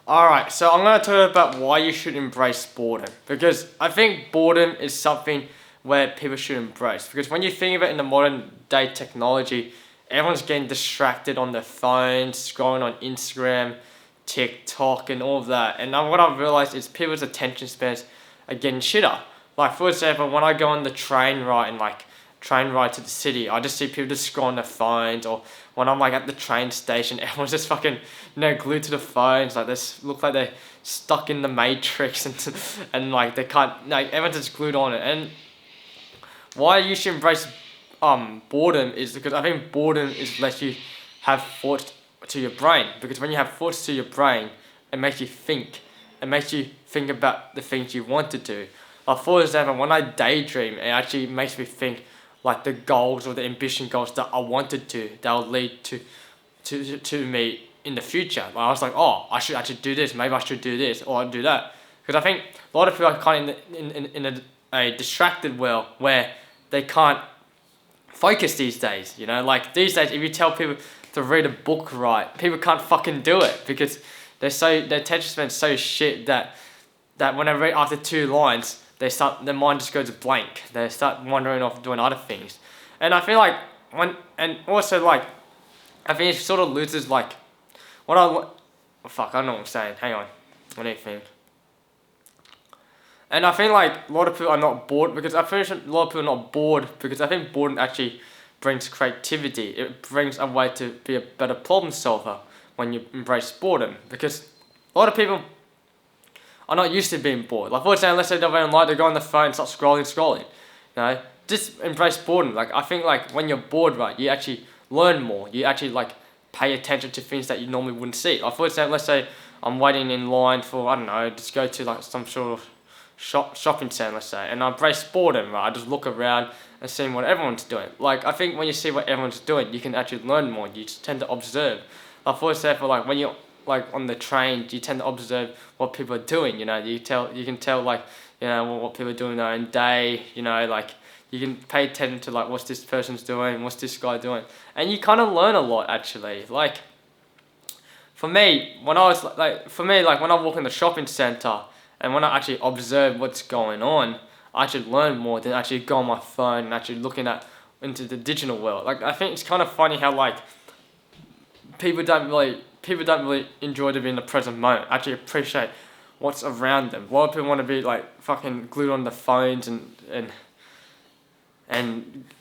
Alright, so I'm going to talk about why you should embrace boredom. Because I think boredom is something where people should embrace. Because when you think of it in the modern day technology, everyone's getting distracted on their phones, scrolling on Instagram, TikTok, and all of that. And what I've realized is people's attention spans are getting shitter. Like, for example, when I go on the train ride and train ride to the city, I just see people just scroll on their phones, or when I'm at the train station, everyone's just fucking glued to the phones, like look like they're stuck in the matrix and they can't, everyone's just glued on it. And why you should embrace boredom is because I think boredom is lets you have thoughts to your brain, because when you have thoughts to your brain, it makes you think. It makes you think about the things you want to do. Like, for example, when I daydream, it actually makes me think the goals or the ambition goals that I wanted to, that will lead to me in the future. Like, I was like, oh, I should actually do this. Maybe I should do this or do that. Because I think a lot of people are kind of in a distracted world where they can't focus these days. Like these days, if you tell people to read a book right, people can't fucking do it because their attention span's so shit that when I read after 2 lines, their mind just goes blank. They start wandering off doing other things. And I feel I think it sort of loses fuck, I don't know what I'm saying. Hang on. What do you think? And I think a lot of people are not bored because I think a lot of people are not bored because I think boredom actually brings creativity. It brings a way to be a better problem solver when you embrace boredom, because a lot of people are not used to being bored. Like, for example, let's say they don't like to go on the phone and start scrolling. Just embrace boredom. I think when you're bored, right, you actually learn more. You actually pay attention to things that you normally wouldn't see. Like, for example, let's say I'm waiting in line for, I don't know, just go to some sort of shopping center, let's say, and I embrace boredom, right? I just look around and see what everyone's doing. I think when you see what everyone's doing, you can actually learn more. You just tend to observe. Like, for example, when you're on the train, you tend to observe what people are doing. You can tell what people are doing their own day. You can pay attention to what's this person's doing, what's this guy doing, and you kind of learn a lot actually. For me, when I walk in the shopping center and when I actually observe what's going on, I actually learn more than actually go on my phone and actually looking into the digital world. I think it's kind of funny how people don't really enjoy to be in the present moment, actually appreciate what's around them. A lot of people want to be fucking glued on the phones and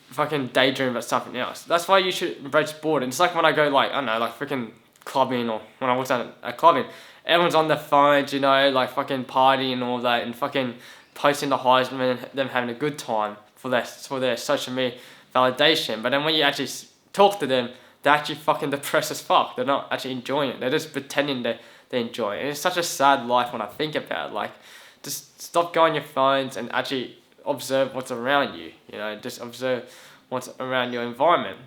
fucking daydream about something else. That's why you should embrace boredom. It's when I go I don't know, freaking clubbing, or when I was at clubbing, everyone's on their phones, fucking partying and all that, and fucking posting the highs and them having a good time for their social media validation. But then when you actually talk to them, they're actually fucking depressed as fuck. They're not actually enjoying it. They're just pretending they enjoy it. And it's such a sad life when I think about it. Just stop going on your phones and actually observe what's around you. Just observe what's around your environment.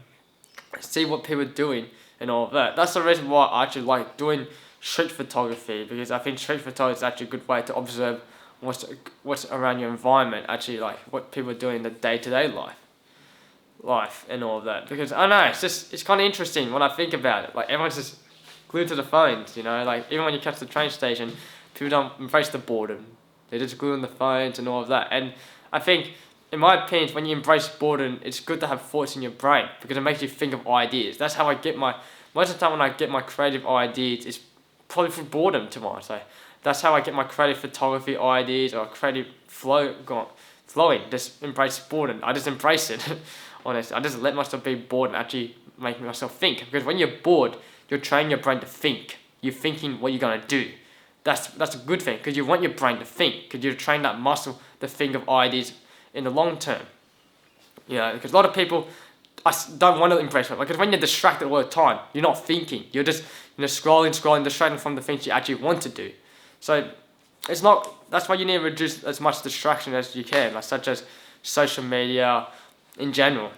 See what people are doing and all of that. That's the reason why I actually like doing street photography, because I think street photography is actually a good way to observe what's around your environment, actually what people are doing in the day-to-day life and all of that. Because I don't know, it's kind of interesting when I think about it. Everyone's just glued to the phones, even when you catch the train station, people don't embrace the boredom. They're just glued on the phones and all of that. And I think, in my opinion, when you embrace boredom, it's good to have thoughts in your brain because it makes you think of ideas. That's how I get most of the time when I get my creative ideas, it's probably from boredom, to my say. That's how I get my creative photography ideas or creative flowing. Just embrace boredom. I just embrace it. Honestly, I just let myself be bored and actually make myself think. Because when you're bored, you're training your brain to think. You're thinking what you're gonna do. That's a good thing because you want your brain to think. Because you're training that muscle to think of ideas in the long term. Because a lot of people don't want to embrace it. Because when you're distracted all the time, you're not thinking. You're just scrolling, distracting from the things you actually want to do. So it's not. That's why you need to reduce as much distraction as you can, such as social media in general.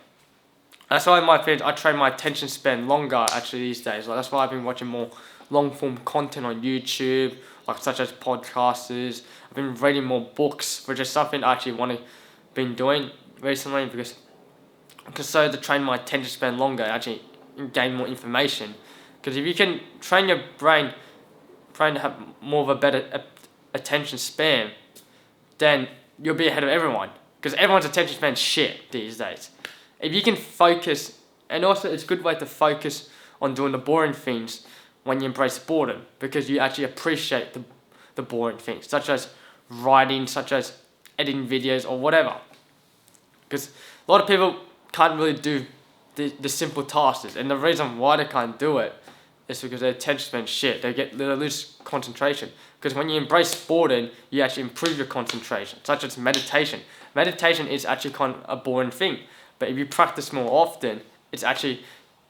That's why, in my opinion, I train my attention span longer actually these days. That's why I've been watching more long form content on YouTube, such as podcasters. I've been reading more books, which is something I actually been doing recently because so to train my attention span longer, actually gain more information. Because if you can train your brain trained to have more of a better attention span, then you'll be ahead of everyone. Because everyone's attention span's shit these days. If you can focus, and also it's a good way to focus on doing the boring things when you embrace boredom, because you actually appreciate the boring things, such as writing, such as editing videos or whatever. Because a lot of people can't really do the simple tasks, and the reason why they can't do it is because their attention span's shit. They lose concentration. Because when you embrace boredom, you actually improve your concentration, such as meditation. Meditation is actually kind of a boring thing, but if you practice more often, it's actually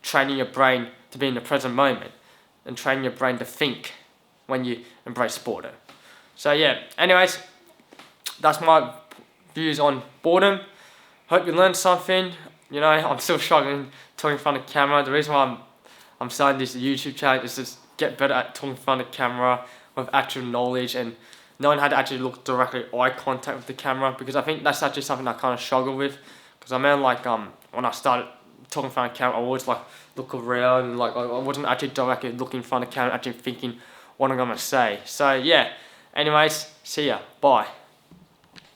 training your brain to be in the present moment and training your brain to think when you embrace boredom. So yeah, anyways, that's my views on boredom. Hope you learned something. You know, I'm still struggling talking in front of camera. The reason why I'm starting this YouTube channel is to get better at talking in front of camera with actual knowledge and knowing how to actually look directly eye contact with the camera, because I think that's actually something I kind of struggle with. Because I mean, like when I started talking in front of camera, I always like look around and like I wasn't actually directly looking in front of camera, actually thinking what I'm gonna say. So yeah, anyways, see ya, bye.